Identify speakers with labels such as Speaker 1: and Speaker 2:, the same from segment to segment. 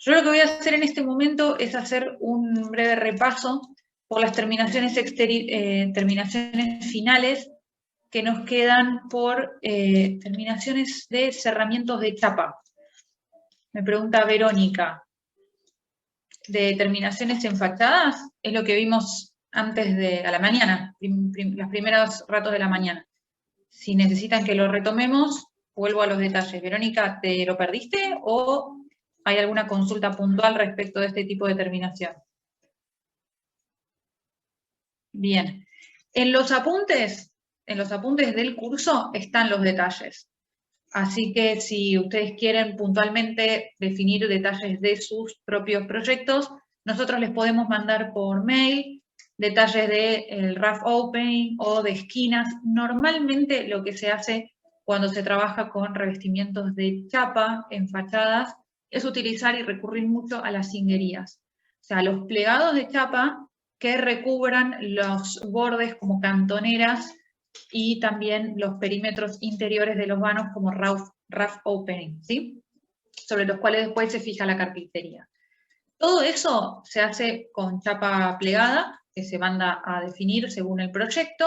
Speaker 1: Yo lo que voy a hacer en este momento es hacer un breve repaso por las terminaciones finales que nos quedan por terminaciones de cerramientos de chapa. Me pregunta Verónica, ¿de terminaciones en fachadas? Es lo que vimos antes a la mañana, los primeros ratos de la mañana. Si necesitan que lo retomemos, vuelvo a los detalles. Verónica, ¿te lo perdiste o hay alguna consulta puntual respecto de este tipo de terminación? Bien. En los apuntes del curso están los detalles. Así que si ustedes quieren puntualmente definir detalles de sus propios proyectos, nosotros les podemos mandar por mail detalles del rough opening o de esquinas. Normalmente lo que se hace cuando se trabaja con revestimientos de chapa en fachadas es utilizar y recurrir mucho a las cinguerías. O sea, los plegados de chapa que recubran los bordes como cantoneras y también los perímetros interiores de los vanos como rough opening, ¿sí? Sobre los cuales después se fija la carpintería. Todo eso se hace con chapa plegada, que se manda a definir según el proyecto,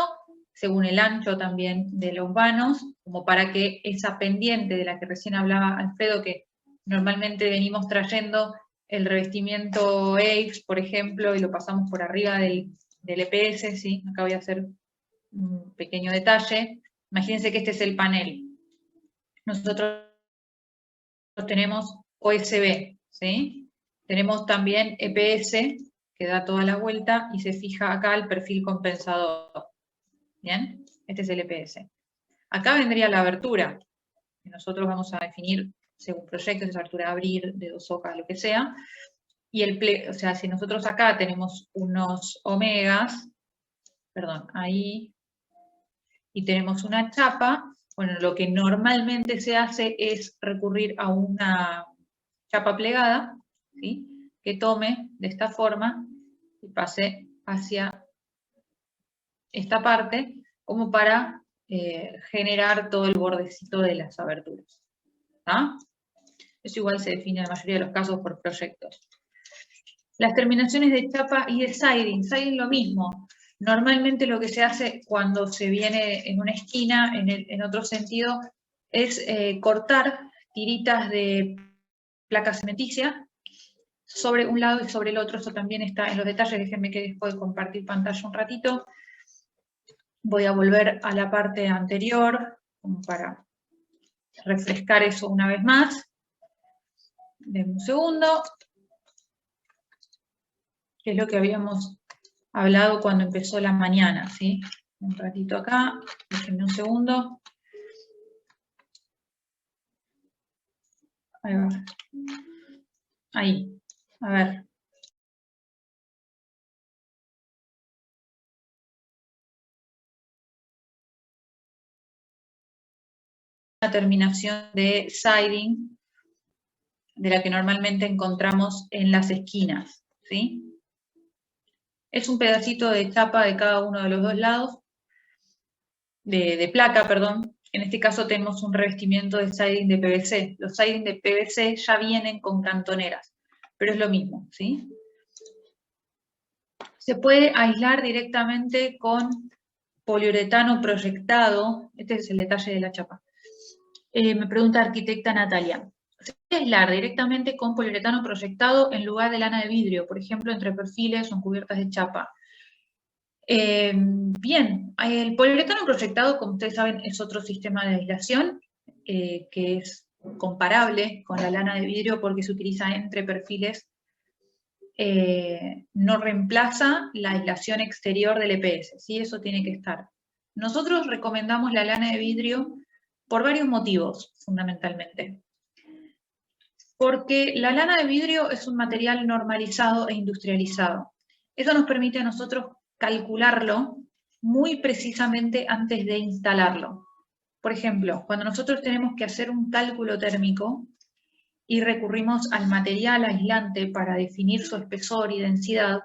Speaker 1: según el ancho también de los vanos, como para que esa pendiente de la que recién hablaba Alfredo, que normalmente venimos trayendo el revestimiento EIFS, por ejemplo, y lo pasamos por arriba del EPS, ¿sí? Acá voy a hacer un pequeño detalle. Imagínense que este es el panel. Nosotros tenemos OSB, ¿sí? Tenemos también EPS, que da toda la vuelta y se fija acá el perfil compensador. ¿Bien? Este es el EPS. Acá vendría la abertura, que nosotros vamos a definir según proyecto, esa abertura de abrir, de 2 hojas, lo que sea. Y o sea, si nosotros acá tenemos unos omegas, perdón, ahí, y tenemos una chapa, bueno, lo que normalmente se hace es recurrir a una chapa plegada, ¿sí? Que tome de esta forma y pase hacia esta parte, como para generar todo el bordecito de las aberturas. ¿Tá? Eso igual se define en la mayoría de los casos por proyectos. Las terminaciones de chapa y de siding. Siding lo mismo. Normalmente lo que se hace cuando se viene en una esquina, en otro sentido, es cortar tiritas de placa cementicia sobre un lado y sobre el otro. Eso también está en los detalles. Déjenme que después de compartir pantalla un ratito. Voy a volver a la parte anterior como para refrescar eso una vez más. Denme un segundo. Que es lo que habíamos hablado cuando empezó la mañana, ¿sí? Un ratito acá, déjenme un segundo. Ahí va. Ahí, a ver. Una terminación de siding, de la que normalmente encontramos en las esquinas, ¿sí? Es un pedacito de chapa de cada uno de los dos lados, de placa, perdón. En este caso tenemos un revestimiento de siding de PVC. Los siding de PVC ya vienen con cantoneras, pero es lo mismo, ¿sí? Se puede aislar directamente con poliuretano proyectado. Este es el detalle de la chapa. Me pregunta arquitecta Natalia. Se puede aislar directamente con poliuretano proyectado en lugar de lana de vidrio, por ejemplo, entre perfiles o en cubiertas de chapa. Bien, el poliuretano proyectado, como ustedes saben, es otro sistema de aislación que es comparable con la lana de vidrio porque se utiliza entre perfiles. No reemplaza la aislación exterior del EPS, ¿sí? Eso tiene que estar. Nosotros recomendamos la lana de vidrio por varios motivos, fundamentalmente. Porque la lana de vidrio es un material normalizado e industrializado. Eso nos permite a nosotros calcularlo muy precisamente antes de instalarlo. Por ejemplo, cuando nosotros tenemos que hacer un cálculo térmico y recurrimos al material aislante para definir su espesor y densidad,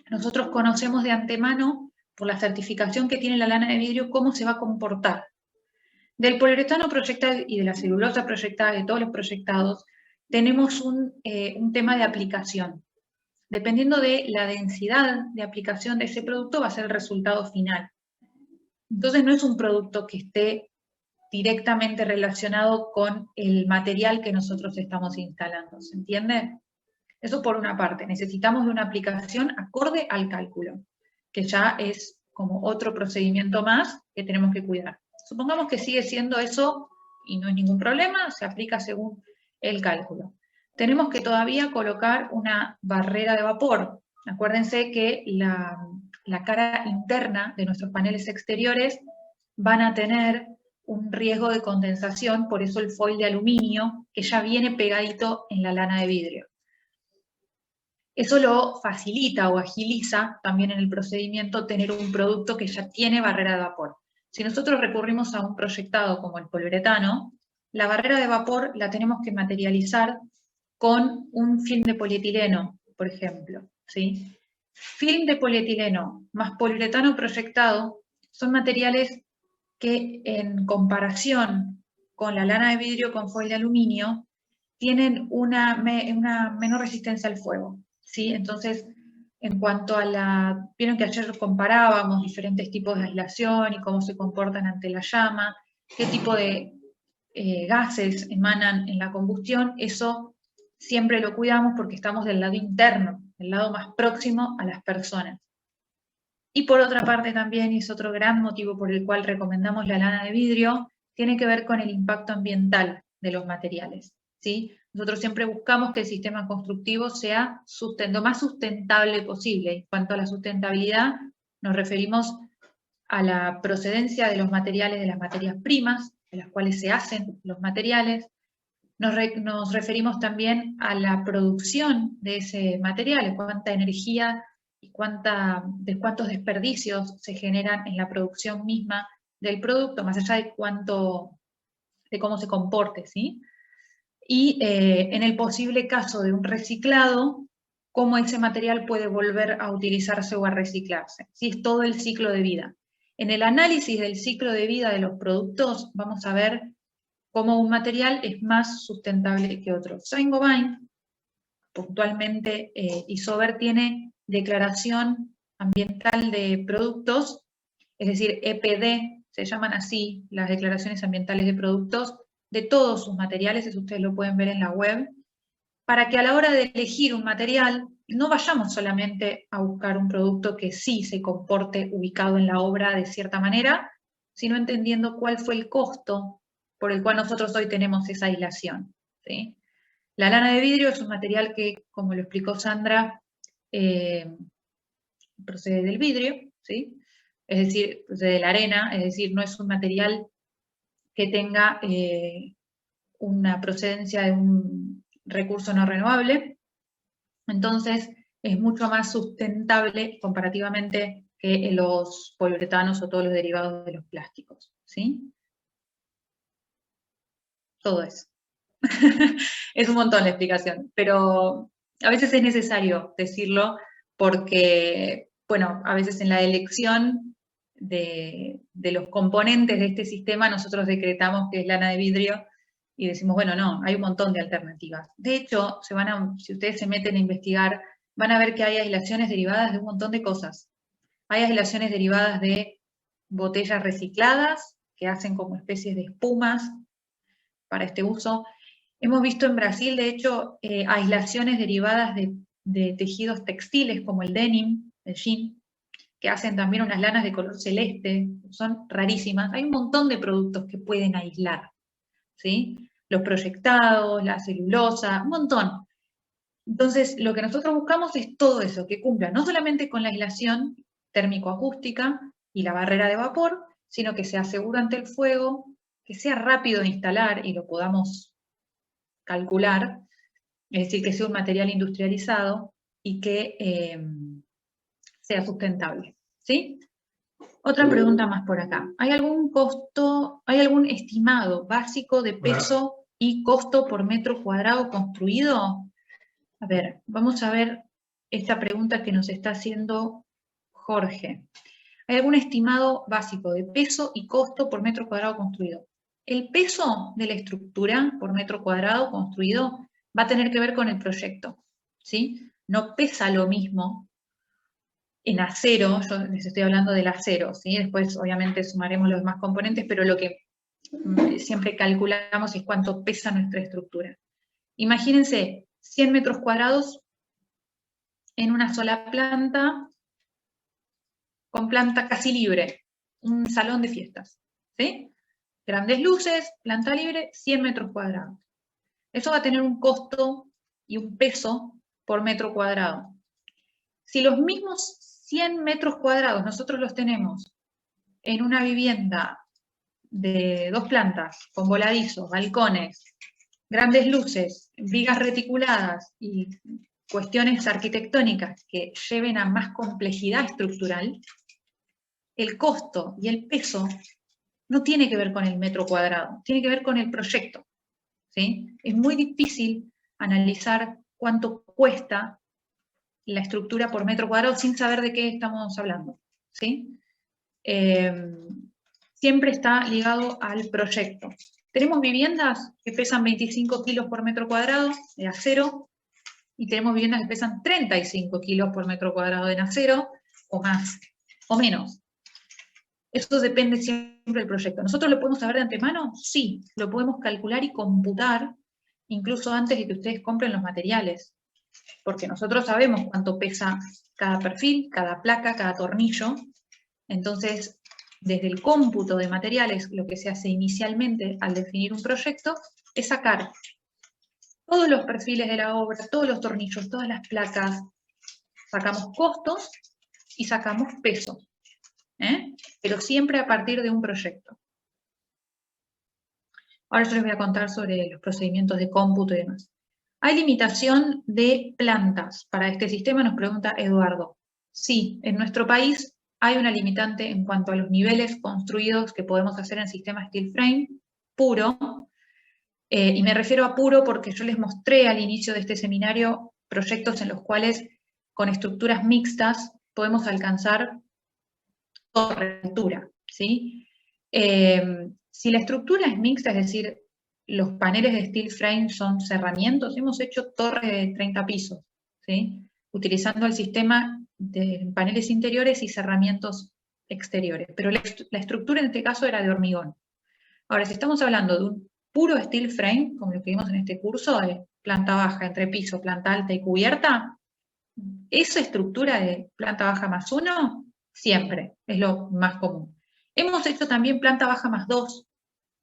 Speaker 1: nosotros conocemos de antemano, por la certificación que tiene la lana de vidrio, cómo se va a comportar. Del poliuretano proyectado y de la celulosa proyectada, de todos los proyectados, tenemos un tema de aplicación. Dependiendo de la densidad de aplicación de ese producto va a ser el resultado final. Entonces no es un producto que esté directamente relacionado con el material que nosotros estamos instalando, ¿se entiende? Eso por una parte, necesitamos de una aplicación acorde al cálculo, que ya es como otro procedimiento más que tenemos que cuidar. Supongamos que sigue siendo eso y no es ningún problema, se aplica según el cálculo. Tenemos que todavía colocar una barrera de vapor. Acuérdense que la cara interna de nuestros paneles exteriores van a tener un riesgo de condensación, por eso el foil de aluminio, que ya viene pegadito en la lana de vidrio. Eso lo facilita o agiliza también en el procedimiento tener un producto que ya tiene barrera de vapor. Si nosotros recurrimos a un proyectado como el poliuretano, la barrera de vapor la tenemos que materializar con un film de polietileno, por ejemplo, ¿sí? Film de polietileno más poliuretano proyectado son materiales que en comparación con la lana de vidrio con foil de aluminio tienen una menor resistencia al fuego, ¿sí? Entonces, en cuanto a vieron que ayer comparábamos diferentes tipos de aislación y cómo se comportan ante la llama, qué tipo de gases emanan en la combustión, eso siempre lo cuidamos porque estamos del lado interno, del lado más próximo a las personas. Y por otra parte también, y es otro gran motivo por el cual recomendamos la lana de vidrio, tiene que ver con el impacto ambiental de los materiales, ¿sí? Nosotros siempre buscamos que el sistema constructivo sea lo más sustentable posible. En cuanto a la sustentabilidad, nos referimos a la procedencia de los materiales, de las materias primas, de las cuales se hacen los materiales. Nos referimos también a la producción de ese material, cuánta energía y cuántos desperdicios se generan en la producción misma del producto, más allá de cómo se comporte, ¿sí? Y en el posible caso de un reciclado, cómo ese material puede volver a utilizarse o a reciclarse, ¿sí? Es todo el ciclo de vida. En el análisis del ciclo de vida de los productos vamos a ver cómo un material es más sustentable que otro. Saint-Gobain, puntualmente Isover, tiene declaración ambiental de productos, es decir, EPD, se llaman así las declaraciones ambientales de productos, de todos sus materiales, eso ustedes lo pueden ver en la web, para que a la hora de elegir un material no vayamos solamente a buscar un producto que sí se comporte ubicado en la obra de cierta manera, sino entendiendo cuál fue el costo por el cual nosotros hoy tenemos esa aislación, ¿sí? La lana de vidrio es un material que, como lo explicó Sandra, procede del vidrio, ¿sí? Es decir, procede de la arena, es decir, no es un material que tenga una procedencia de un recurso no renovable, entonces es mucho más sustentable comparativamente que los poliuretanos o todos los derivados de los plásticos, ¿sí? Todo eso. Es un montón la explicación, pero a veces es necesario decirlo porque, bueno, a veces en la elección de los componentes de este sistema nosotros decretamos que es lana de vidrio y decimos, bueno, no, hay un montón de alternativas. De hecho, si ustedes se meten a investigar, van a ver que hay aislaciones derivadas de un montón de cosas. Hay aislaciones derivadas de botellas recicladas que hacen como especies de espumas para este uso. Hemos visto en Brasil, de hecho, aislaciones derivadas de tejidos textiles como el denim, el jean, que hacen también unas lanas de color celeste, son rarísimas. Hay un montón de productos que pueden aislar, ¿sí? Los proyectados, la celulosa, un montón. Entonces, lo que nosotros buscamos es todo eso, que cumpla no solamente con la aislación térmico-acústica y la barrera de vapor, sino que sea seguro ante el fuego, que sea rápido de instalar y lo podamos calcular, es decir, que sea un material industrializado y que sea sustentable, ¿sí? Otra pregunta más por acá. ¿Hay algún costo, hay algún estimado básico de peso y costo por metro cuadrado construido? A ver, vamos a ver esta pregunta que nos está haciendo Jorge. ¿Hay algún estimado básico de peso y costo por metro cuadrado construido? El peso de la estructura por metro cuadrado construido va a tener que ver con el proyecto, ¿sí? No pesa lo mismo en acero, yo les estoy hablando del acero, ¿sí? Después obviamente sumaremos los demás componentes, pero lo que siempre calculamos es cuánto pesa nuestra estructura. Imagínense 100 metros cuadrados en una sola planta, con planta casi libre, un salón de fiestas, ¿sí? Grandes luces, planta libre, 100 metros cuadrados. Eso va a tener un costo y un peso por metro cuadrado. Si los mismos 100 metros cuadrados nosotros los tenemos en una vivienda de 2 plantas, con voladizos, balcones, grandes luces, vigas reticuladas y cuestiones arquitectónicas que lleven a más complejidad estructural, el costo y el peso no tiene que ver con el metro cuadrado, tiene que ver con el proyecto, ¿sí? Es muy difícil analizar cuánto cuesta la estructura por metro cuadrado sin saber de qué estamos hablando, ¿sí? Siempre está ligado al proyecto. Tenemos viviendas que pesan 25 kilos por metro cuadrado de acero, y tenemos viviendas que pesan 35 kilos por metro cuadrado en acero, o más, o menos. Eso depende siempre del proyecto. ¿Nosotros lo podemos saber de antemano? Sí, lo podemos calcular y computar, incluso antes de que ustedes compren los materiales, porque nosotros sabemos cuánto pesa cada perfil, cada placa, cada tornillo. Entonces, desde el cómputo de materiales, lo que se hace inicialmente al definir un proyecto es sacar todos los perfiles de la obra, todos los tornillos, todas las placas, sacamos costos y sacamos peso, pero siempre a partir de un proyecto. Ahora yo les voy a contar sobre los procedimientos de cómputo y demás. ¿Hay limitación de plantas para este sistema? Nos pregunta Eduardo. Sí, en nuestro país hay una limitante en cuanto a los niveles construidos que podemos hacer en sistema steel frame puro, y me refiero a puro porque yo les mostré al inicio de este seminario proyectos en los cuales con estructuras mixtas podemos alcanzar torre de altura, ¿sí? Si la estructura es mixta, es decir, los paneles de steel frame son cerramientos, hemos hecho torres de 30 pisos, ¿sí? Utilizando el sistema de paneles interiores y cerramientos exteriores, pero la estructura en este caso era de hormigón. Ahora, si estamos hablando de un puro steel frame, como lo que vimos en este curso, de planta baja, entrepiso, planta alta y cubierta, esa estructura de planta baja más 1, siempre, es lo más común. Hemos hecho también planta baja más 2,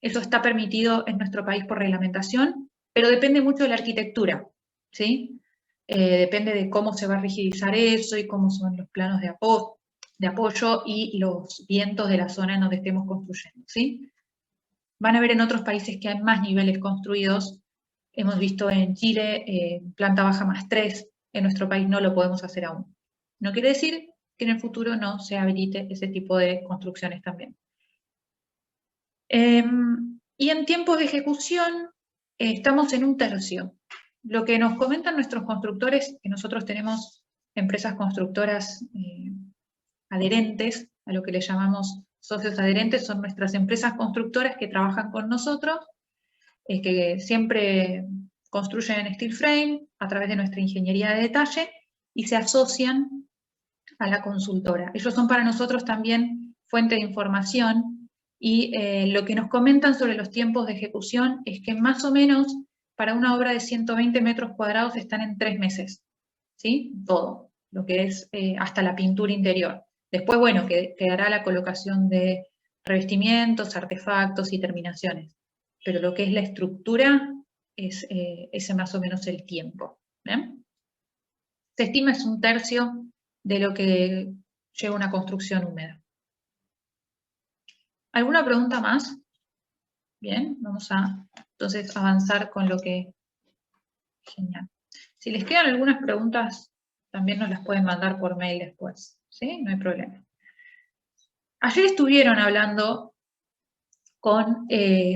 Speaker 1: eso está permitido en nuestro país por reglamentación, pero depende mucho de la arquitectura, ¿sí? Depende de cómo se va a rigidizar eso y cómo son los planos de apoyo y los vientos de la zona en donde estemos construyendo, ¿sí? Van a ver en otros países que hay más niveles construidos. Hemos visto en Chile planta baja más 3, en nuestro país no lo podemos hacer aún. No quiere decir que en el futuro no se habilite ese tipo de construcciones también. Y en tiempos de ejecución estamos en 1/3. Lo que nos comentan nuestros constructores, que nosotros tenemos empresas constructoras adherentes, a lo que le llamamos socios adherentes, son nuestras empresas constructoras que trabajan con nosotros, que siempre construyen en steel frame a través de nuestra ingeniería de detalle y se asocian a la consultora. Ellos son para nosotros también fuente de información y lo que nos comentan sobre los tiempos de ejecución es que más o menos para una obra de 120 metros cuadrados están en 3 meses, ¿sí? Todo, lo que es hasta la pintura interior. Después, bueno, quedará la colocación de revestimientos, artefactos y terminaciones. Pero lo que es la estructura es ese más o menos el tiempo. ¿Bien? Se estima es 1/3 de lo que lleva una construcción húmeda. ¿Alguna pregunta más? Bien, vamos a entonces avanzar con lo que... Genial. Si les quedan algunas preguntas, también nos las pueden mandar por mail después, ¿sí? No hay problema. Ayer estuvieron hablando con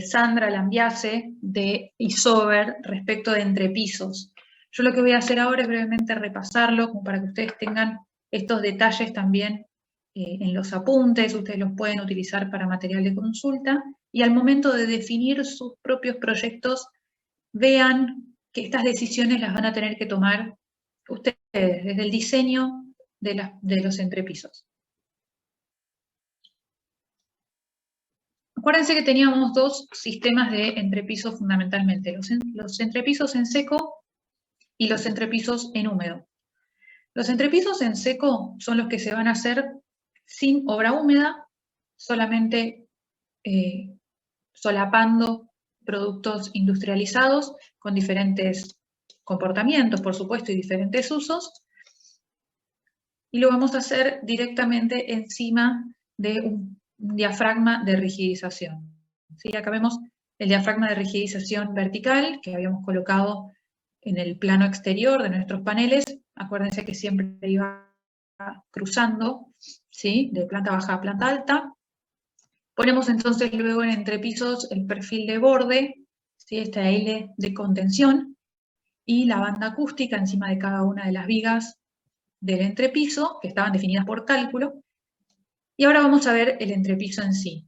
Speaker 1: Sandra Lambiase de Isover respecto de entrepisos. Yo lo que voy a hacer ahora es brevemente repasarlo, como para que ustedes tengan estos detalles también en los apuntes, ustedes los pueden utilizar para material de consulta, y al momento de definir sus propios proyectos, vean que estas decisiones las van a tener que tomar ustedes desde el diseño de los entrepisos. Acuérdense que teníamos dos sistemas de entrepisos fundamentalmente, los entrepisos en seco y los entrepisos en húmedo. Los entrepisos en seco son los que se van a hacer sin obra húmeda, solamente solapando productos industrializados con diferentes comportamientos, por supuesto, y diferentes usos, y lo vamos a hacer directamente encima de un diafragma de rigidización. ¿Sí? Acá vemos el diafragma de rigidización vertical que habíamos colocado en el plano exterior de nuestros paneles. Acuérdense que siempre iba cruzando, ¿sí? De planta baja a planta alta. Ponemos entonces luego en entrepisos el perfil de borde, ¿sí? Esta L de contención, y la banda acústica encima de cada una de las vigas del entrepiso, que estaban definidas por cálculo. Y ahora vamos a ver el entrepiso en sí.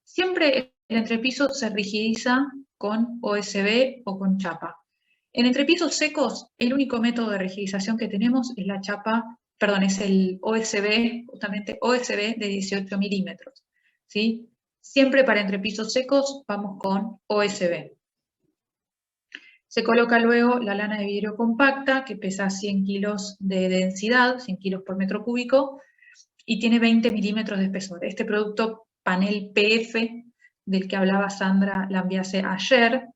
Speaker 1: Siempre el entrepiso se rigidiza con OSB o con chapa. En entrepisos secos, el único método de rigidización que tenemos es la chapa, perdón, es el OSB, justamente OSB de 18 milímetros. ¿Sí? Siempre para entrepisos secos vamos con OSB. Se coloca luego la lana de vidrio compacta, que pesa 100 kilos de densidad, 100 kilos por metro cúbico, y tiene 20 milímetros de espesor. Este producto panel PF, del que hablaba Sandra Lambiase ayer,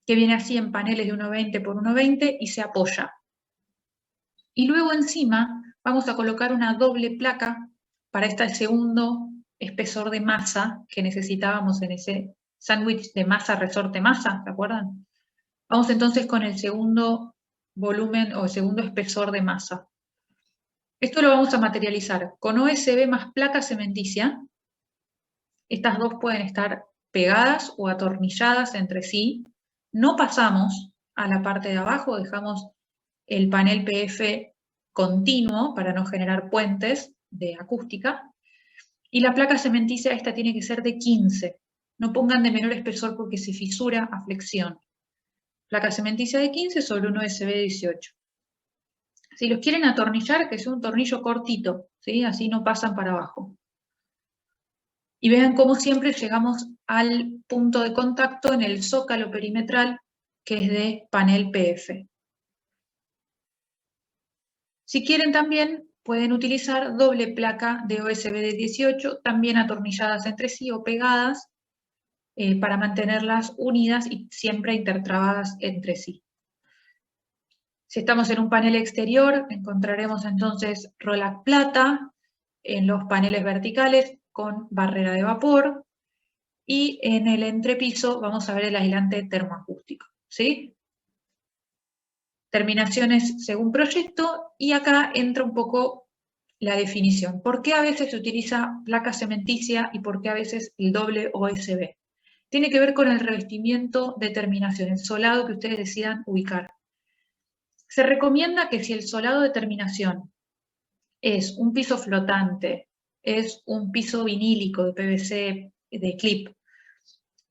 Speaker 1: que viene así en paneles de 1,20 por 1,20 y se apoya. Y luego encima vamos a colocar una doble placa para este segundo espesor de masa que necesitábamos en ese sándwich de masa resorte masa, ¿se acuerdan? Vamos entonces con el segundo volumen o el segundo espesor de masa. Esto lo vamos a materializar con OSB más placa cementicia. Estas dos pueden estar pegadas o atornilladas entre sí. No pasamos a la parte de abajo, dejamos el panel PF continuo para no generar puentes de acústica. Y la placa cementicia esta tiene que ser de 15. No pongan de menor espesor porque se fisura a flexión. Placa cementicia de 15 sobre un OSB de 18. Si los quieren atornillar, que sea un tornillo cortito, ¿sí? Así no pasan para abajo. Y vean cómo siempre llegamos al punto de contacto en el zócalo perimetral, que es de panel PF. Si quieren también, pueden utilizar doble placa de OSB de 18, también atornilladas entre sí o pegadas, para mantenerlas unidas y siempre intertrabadas entre sí. Si estamos en un panel exterior, encontraremos entonces Rolac plata en los paneles verticales con barrera de vapor, y en el entrepiso vamos a ver el aislante termoacústico, ¿sí? Terminaciones según proyecto, y acá entra un poco la definición. ¿Por qué a veces se utiliza placa cementicia y por qué a veces el doble OSB? Tiene que ver con el revestimiento de terminación, el solado que ustedes decidan ubicar. Se recomienda que si el solado de terminación es un piso flotante, es un piso vinílico de PVC de clip,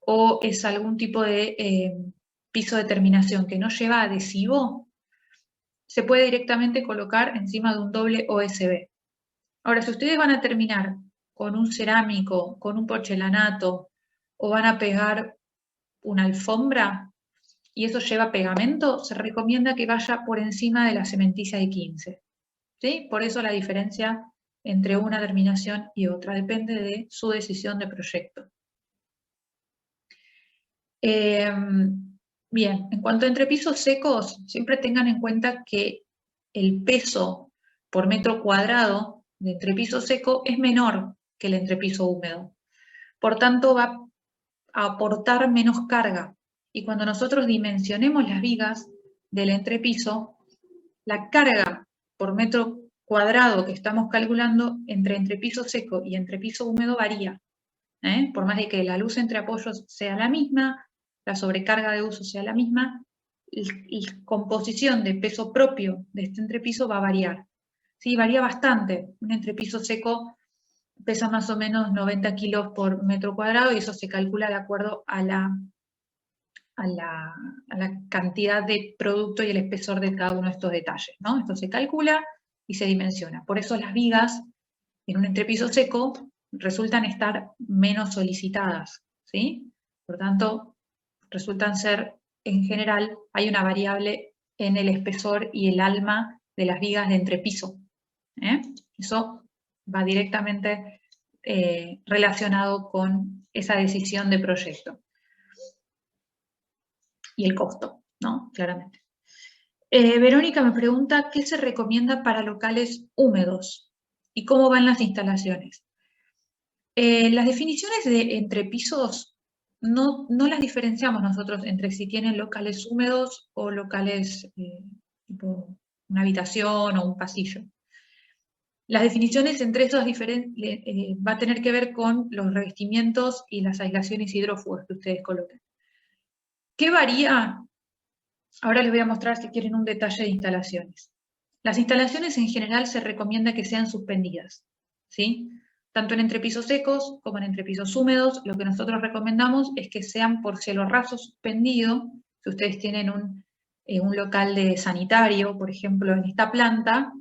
Speaker 1: o es algún tipo de piso de terminación que no lleva adhesivo, se puede directamente colocar encima de un doble OSB. Ahora, si ustedes van a terminar con un cerámico, con un porcelanato, o van a pegar una alfombra, y eso lleva pegamento, se recomienda que vaya por encima de la cementicia de 15. ¿Sí? Por eso la diferencia entre una terminación y otra, depende de su decisión de proyecto. Bien, en cuanto a entrepisos secos, siempre tengan en cuenta que el peso por metro cuadrado de entrepiso seco es menor que el entrepiso húmedo. Por tanto, va a aportar menos carga. Y cuando nosotros dimensionemos las vigas del entrepiso, la carga por metro cuadrado que estamos calculando entre entrepiso seco y entrepiso húmedo varía. Por más de que la luz entre apoyos sea la misma, la sobrecarga de uso sea la misma, la composición de peso propio de este entrepiso va a variar. Sí, varía bastante. Un entrepiso seco pesa más o menos 90 kilos por metro cuadrado y eso se calcula de acuerdo a la la cantidad de producto y el espesor de cada uno de estos detalles, ¿no? Esto se calcula y se dimensiona. Por eso las vigas en un entrepiso seco resultan estar menos solicitadas, ¿sí? Por tanto, resultan ser, en general, hay una variable en el espesor y el alma de las vigas de entrepiso. Eso va directamente relacionado con esa decisión de proyecto. Y el costo, ¿no? Claramente. Verónica me pregunta, ¿qué se recomienda para locales húmedos? ¿Y cómo van las instalaciones? Las definiciones de entrepisos no las diferenciamos nosotros entre si tienen locales húmedos o locales tipo una habitación o un pasillo. Las definiciones entre esos va a tener que ver con los revestimientos y las aislaciones hidrófugas que ustedes coloquen. ¿Qué varía? Ahora les voy a mostrar, si quieren, un detalle de instalaciones. Las instalaciones en general se recomienda que sean suspendidas, ¿sí? Tanto en entrepisos secos como en entrepisos húmedos, lo que nosotros recomendamos es que sean por cielo raso suspendido. Si ustedes tienen un local de sanitario, por ejemplo, en esta planta,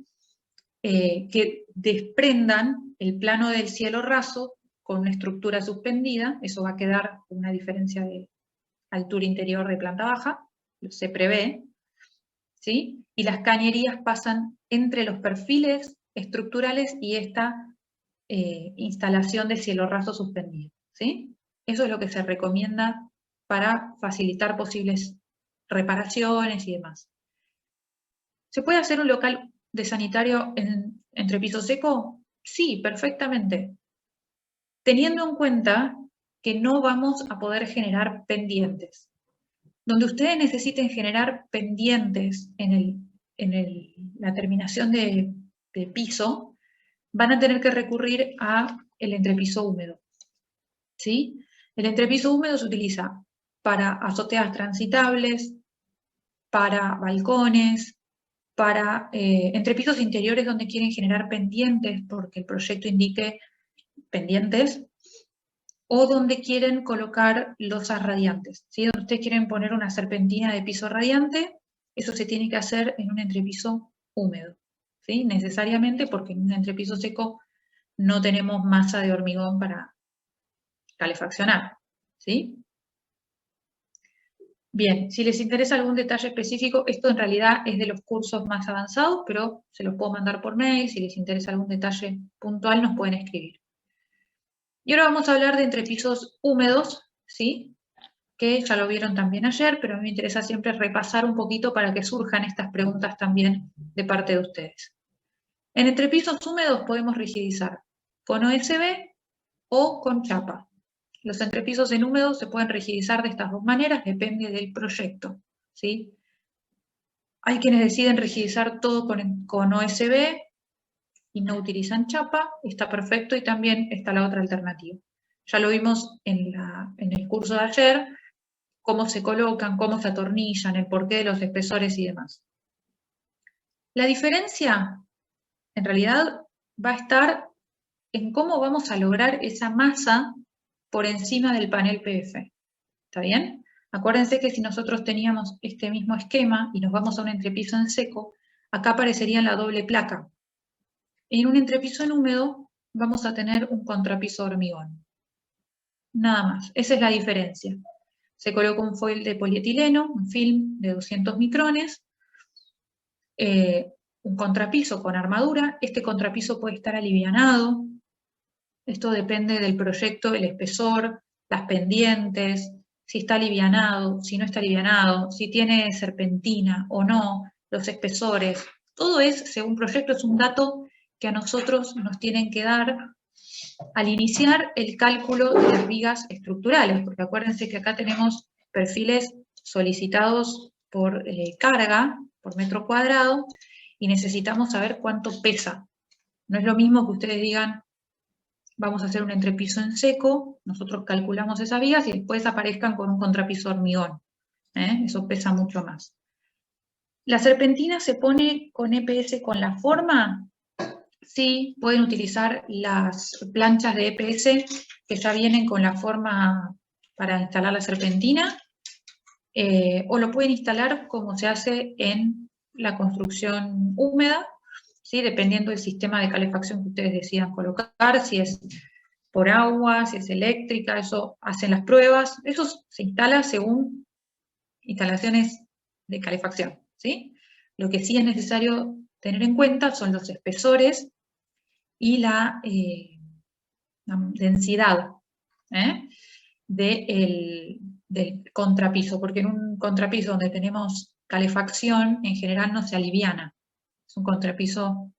Speaker 1: que desprendan el plano del cielo raso con una estructura suspendida, eso va a quedar una diferencia de altura interior de planta baja, se prevé, ¿sí? Y las cañerías pasan entre los perfiles estructurales y esta instalación de cielo raso suspendido, ¿sí? Eso es lo que se recomienda para facilitar posibles reparaciones y demás. ¿Se puede hacer un local de sanitario en entrepiso seco? Sí, perfectamente. Teniendo en cuenta que no vamos a poder generar pendientes. Donde ustedes necesiten generar pendientes en la terminación de piso, van a tener que recurrir a el entrepiso húmedo, ¿sí? El entrepiso húmedo se utiliza para azoteas transitables, para balcones, para entrepisos interiores donde quieren generar pendientes, porque el proyecto indique pendientes, o donde quieren colocar losas radiantes, ¿sí? Donde ustedes quieren poner una serpentina de piso radiante, eso se tiene que hacer en un entrepiso húmedo, ¿sí? Necesariamente, porque en un entrepiso seco no tenemos masa de hormigón para calefaccionar, ¿sí? Bien, si les interesa algún detalle específico, esto en realidad es de los cursos más avanzados, pero se los puedo mandar por mail, si les interesa algún detalle puntual nos pueden escribir. Y ahora vamos a hablar de entrepisos húmedos, ¿sí? Que ya lo vieron también ayer, pero a mí me interesa siempre repasar un poquito para que surjan estas preguntas también de parte de ustedes. En entrepisos húmedos podemos rigidizar con OSB o con chapa. Los entrepisos en húmedos se pueden rigidizar de estas dos maneras, depende del proyecto, ¿sí? Hay quienes deciden rigidizar todo con OSB y no utilizan chapa, está perfecto, y también está la otra alternativa. Ya lo vimos en el curso de ayer, cómo se colocan, cómo se atornillan, el porqué de los espesores y demás. La diferencia, en realidad, va a estar en cómo vamos a lograr esa masa por encima del panel PF. ¿Está bien? Acuérdense que si nosotros teníamos este mismo esquema y nos vamos a un entrepiso en seco, acá aparecería la doble placa. En un entrepiso en húmedo vamos a tener un contrapiso de hormigón. Nada más, esa es la diferencia. Se coloca un foil de polietileno, un film de 200 micrones, un contrapiso con armadura. Este contrapiso puede estar alivianado. Esto depende del proyecto, el espesor, las pendientes, si está alivianado, si no está alivianado, si tiene serpentina o no, los espesores. Todo es, según proyecto, es un dato que a nosotros nos tienen que dar al iniciar el cálculo de las vigas estructurales, porque acuérdense que acá tenemos perfiles solicitados por carga, por metro cuadrado, y necesitamos saber cuánto pesa. No es lo mismo que ustedes digan, vamos a hacer un entrepiso en seco, nosotros calculamos esas vigas y después aparezcan con un contrapiso hormigón. Eso pesa mucho más. ¿La serpentina se pone con EPS con la forma? Sí, pueden utilizar las planchas de EPS que ya vienen con la forma para instalar la serpentina. o lo pueden instalar como se hace en la construcción húmeda, ¿sí? Dependiendo del sistema de calefacción que ustedes decidan colocar, si es por agua, si es eléctrica, eso hacen las pruebas, eso se instala según instalaciones de calefacción, ¿sí? Lo que sí es necesario tener en cuenta son los espesores y la densidad del contrapiso, porque en un contrapiso donde tenemos calefacción, en general no se aliviana. Es un contrapiso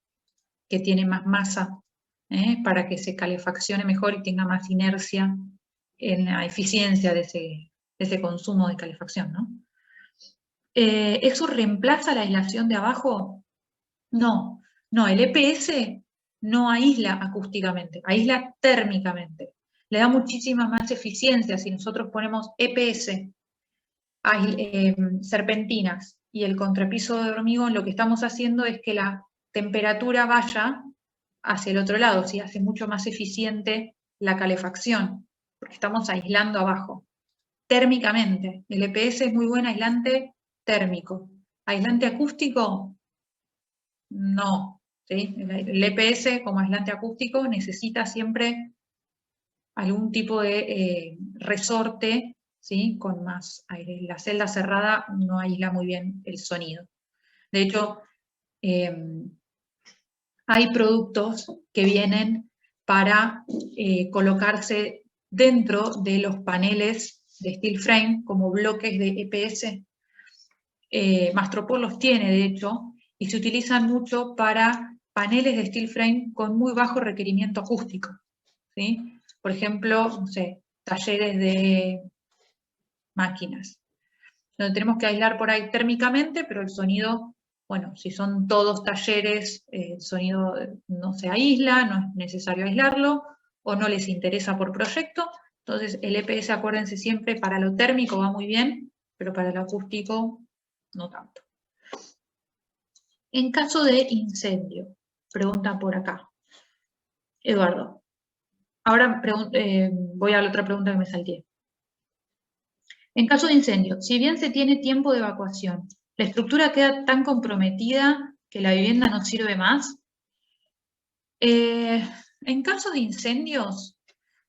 Speaker 1: que tiene más masa para que se calefaccione mejor y tenga más inercia en la eficiencia de ese consumo de calefacción, ¿no? ¿Eso reemplaza la aislación de abajo? No, no, el EPS no aísla acústicamente, aísla térmicamente. Le da muchísima más eficiencia si nosotros ponemos EPS, serpentinas y el contrapiso de hormigón, lo que estamos haciendo es que la temperatura vaya hacia el otro lado, ¿sí? Hace mucho más eficiente la calefacción, porque estamos aislando abajo. Térmicamente, el EPS es muy buen aislante térmico. Aislante acústico, no. ¿Sí? El EPS como aislante acústico necesita siempre algún tipo de resorte, ¿sí? Con más aire. La celda cerrada no aísla muy bien el sonido. De hecho, hay productos que vienen para colocarse dentro de los paneles de steel frame como bloques de EPS. Mastropol los tiene, de hecho, y se utilizan mucho para paneles de steel frame con muy bajo requerimiento acústico, ¿sí? Por ejemplo, no sé, talleres de máquinas, donde tenemos que aislar por ahí térmicamente, pero el sonido, bueno, si son todos talleres, el sonido no se aísla, no es necesario aislarlo, o no les interesa por proyecto. Entonces el EPS, acuérdense siempre, para lo térmico va muy bien, pero para lo acústico no tanto. En caso de incendio, pregunta por acá. Eduardo, ahora voy a la otra pregunta que me salté. En caso de incendio, si bien se tiene tiempo de evacuación, ¿la estructura queda tan comprometida que la vivienda no sirve más? En caso de incendios,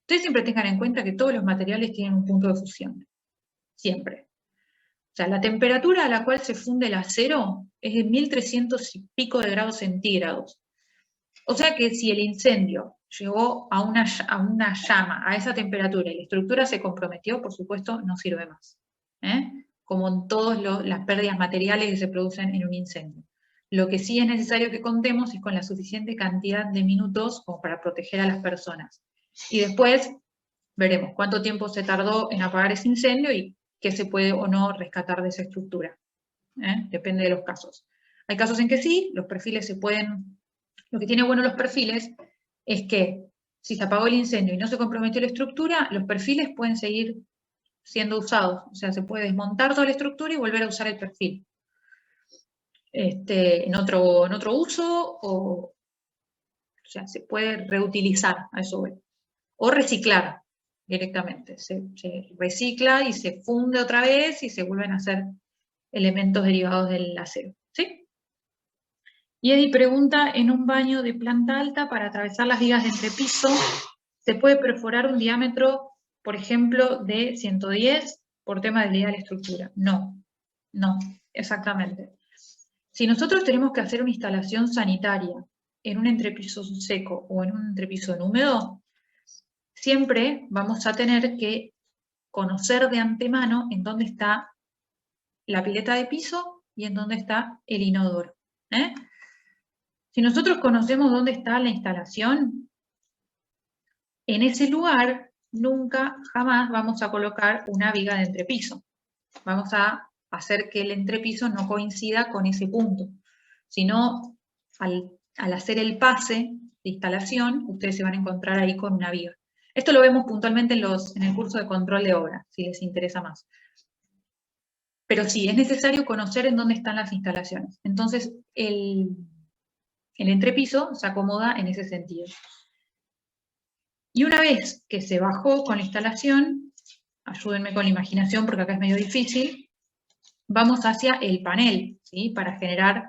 Speaker 1: ustedes siempre tengan en cuenta que todos los materiales tienen un punto de fusión. Siempre. O sea, la temperatura a la cual se funde el acero es de 1300 y pico de grados centígrados. O sea que si el incendio llegó a una llama a esa temperatura y la estructura se comprometió, por supuesto, no sirve más. Como en todas las pérdidas materiales que se producen en un incendio. Lo que sí es necesario que contemos es con la suficiente cantidad de minutos como para proteger a las personas. Y después veremos cuánto tiempo se tardó en apagar ese incendio y qué se puede o no rescatar de esa estructura. Depende de los casos. Hay casos en que sí, los perfiles se pueden... Lo que tiene bueno los perfiles es que si se apagó el incendio y no se comprometió la estructura, los perfiles pueden seguir siendo usados. O sea, se puede desmontar toda la estructura y volver a usar el perfil. En otro uso, o sea, se puede reutilizar, a eso voy. O reciclar directamente. Se recicla y se funde otra vez y se vuelven a hacer elementos derivados del acero. ¿Sí? Y Eddie pregunta, en un baño de planta alta, para atravesar las vigas de entrepiso, ¿se puede perforar un diámetro, por ejemplo, de 110 por tema de habilidad de la estructura? No, no, exactamente. Si nosotros tenemos que hacer una instalación sanitaria en un entrepiso seco o en un entrepiso en húmedo, siempre vamos a tener que conocer de antemano en dónde está la pileta de piso y en dónde está el inodoro. Si nosotros conocemos dónde está la instalación, en ese lugar nunca, jamás vamos a colocar una viga de entrepiso. Vamos a hacer que el entrepiso no coincida con ese punto. Sino, al hacer el pase de instalación, ustedes se van a encontrar ahí con una viga. Esto lo vemos puntualmente en el curso de control de obra, si les interesa más. Pero sí, es necesario conocer en dónde están las instalaciones. Entonces, el entrepiso se acomoda en ese sentido. Y una vez que se bajó con la instalación, ayúdenme con la imaginación porque acá es medio difícil, vamos hacia el panel, ¿sí? Para generar